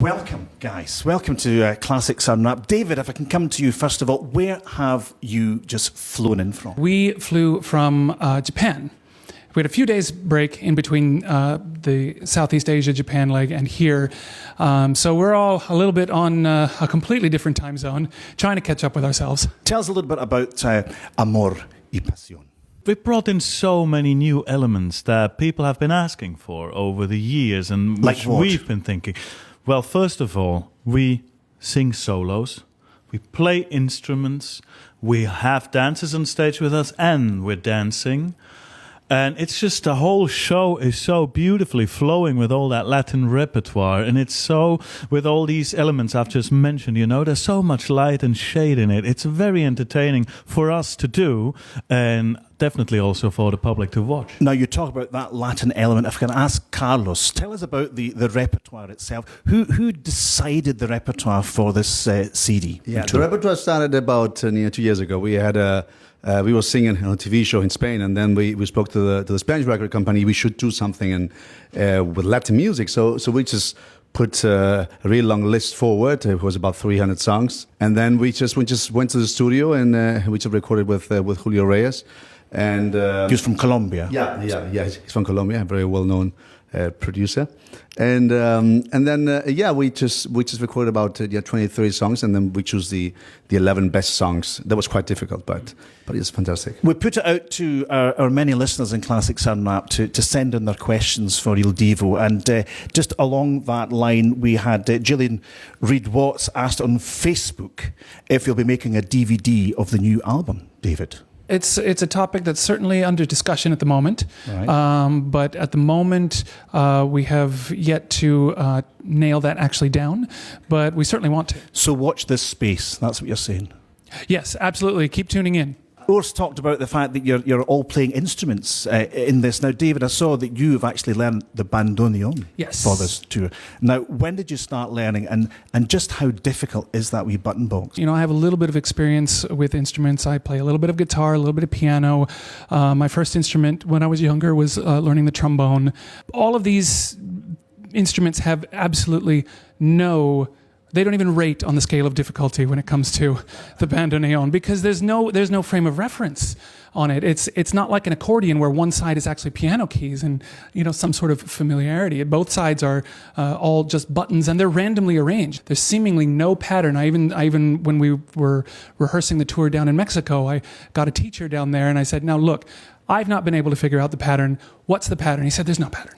Welcome, guys. Welcome to Classic Sunwrap. David, if I can come to you first of all, where have you just flown in from? We flew from Japan. We had a few days break in between the Southeast Asia, Japan leg and here. So we're all a little bit on a completely different time zone, trying to catch up with ourselves. Tell us a little bit about Amor y Pasión. We brought in so many new elements that people have been asking for over the years and which we've been thinking. Well, first of all, we sing solos, we play instruments, we have dancers on stage with us and we're dancing. And it's just the whole show is so beautifully flowing with all that Latin repertoire. And it's so, with all these elements I've just mentioned, you know, there's so much light and shade in it. It's very entertaining for us to do and definitely also for the public to watch. Now, you talk about that Latin element. If I can ask Carlos, tell us about the repertoire itself. Who decided the repertoire for this CD? Yeah, the repertoire started about 2 years ago. We had we were singing on a TV show in Spain, and then we spoke to the Spanish record company. We should do something with Latin music. So we just put a really long list forward. It was about 300 songs, and then we just went to the studio and we just recorded with Julio Reyes. And he was from Colombia. Yeah, he's from Colombia, a very well-known producer. And then we just recorded about 20-30 songs, and then we chose the 11 best songs. That was quite difficult, but it's fantastic. We put it out to our many listeners in Classic Sunwrap to send in their questions for Il Divo, and just along that line, we had Gillian Reed-Watts asked on Facebook if you'll be making a DVD of the new album, David. It's a topic that's certainly under discussion at the moment, right. But at the moment we have yet to nail that actually down, but we certainly want to. So watch this space, that's what you're saying? Yes, absolutely. Keep tuning in. Urs talked about the fact that you're all playing instruments in this. Now, David, I saw that you've actually learned the bandoneon for this tour. Now, when did you start learning, and just how difficult is that wee button box? You know, I have a little bit of experience with instruments. I play a little bit of guitar, a little bit of piano. My first instrument when I was younger was learning the trombone. All of these instruments have absolutely they don't even rate on the scale of difficulty when it comes to the bandoneon, because there's no frame of reference on it. It's not like an accordion where one side is actually piano keys and some sort of familiarity. Both sides are all just buttons, and they're randomly arranged. There's seemingly no pattern. I even when we were rehearsing the tour down in Mexico, I got a teacher down there and I said, "Now look, I've not been able to figure out the pattern. What's the pattern?" He said, "There's no pattern.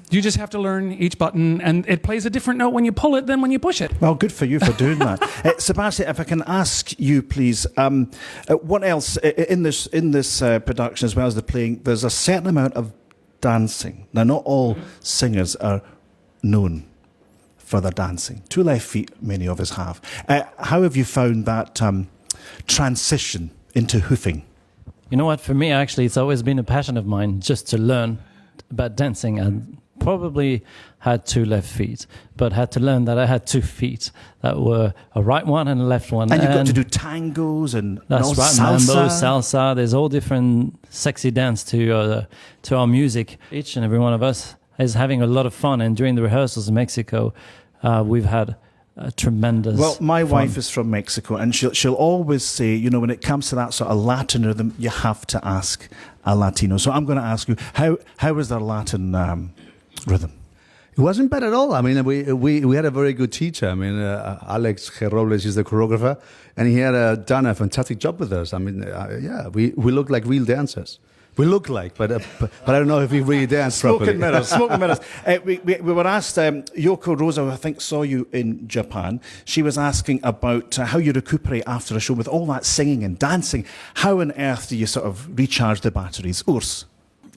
You just have to learn each button, and it plays a different note when you pull it than when you push it." Well, good for you for doing that. Sebastian, if I can ask you, please, what else in this production, as well as the playing, there's a certain amount of dancing. Now, not all singers are known for their dancing. 2 left feet, many of us have. How have you found that transition into hoofing? You know what, for me, actually, it's always been a passion of mine just to learn about dancing, and probably had 2 left feet, but had to learn that I had 2 feet that were a right one and a left one. And you've got to do tangos and that's right, salsa. Mambo, salsa. There's all different sexy dance to our music. Each and every one of us is having a lot of fun, and during the rehearsals in Mexico, we've had tremendous. Well, my fun. wife is from Mexico, and she'll always say, when it comes to that sort of Latin rhythm, you have to ask a Latino. So I'm going to ask you, how was their Latin rhythm? It wasn't bad at all. I mean, we had a very good teacher. I mean, Alex Robles is the choreographer, and he had done a fantastic job with us. I mean, we looked like real dancers. We look like, but I don't know if we really dance properly. Smoke and mirrors. We were asked, Yoko Rosa, who I think saw you in Japan, she was asking about how you recuperate after a show with all that singing and dancing. How on earth do you sort of recharge the batteries? Urs?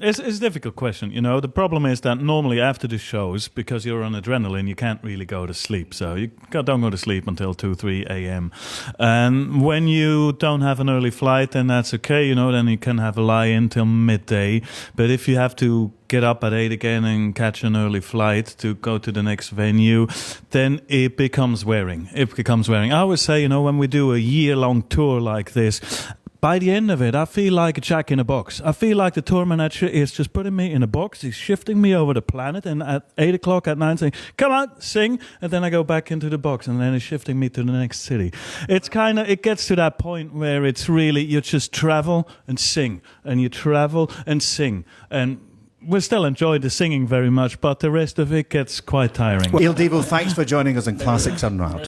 It's a difficult question. The problem is that normally after the shows, because you're on adrenaline, you can't really go to sleep. So you don't go to sleep until 2, 3 a.m. And when you don't have an early flight, then that's okay. Then you can have a lie-in till midday. But if you have to get up at 8 again and catch an early flight to go to the next venue, then it becomes wearing. I would say, when we do a year-long tour like this, by the end of it, I feel like a jack in a box. I feel like the tour manager is just putting me in a box. He's shifting me over the planet, and at 8 o'clock at night saying, come on, sing. And then I go back into the box, and then he's shifting me to the next city. It gets to that point where it's really, you just travel and sing, and you travel and sing. And we still enjoy the singing very much, but the rest of it gets quite tiring. Il Divo, thanks for joining us in Classics Unwrapped.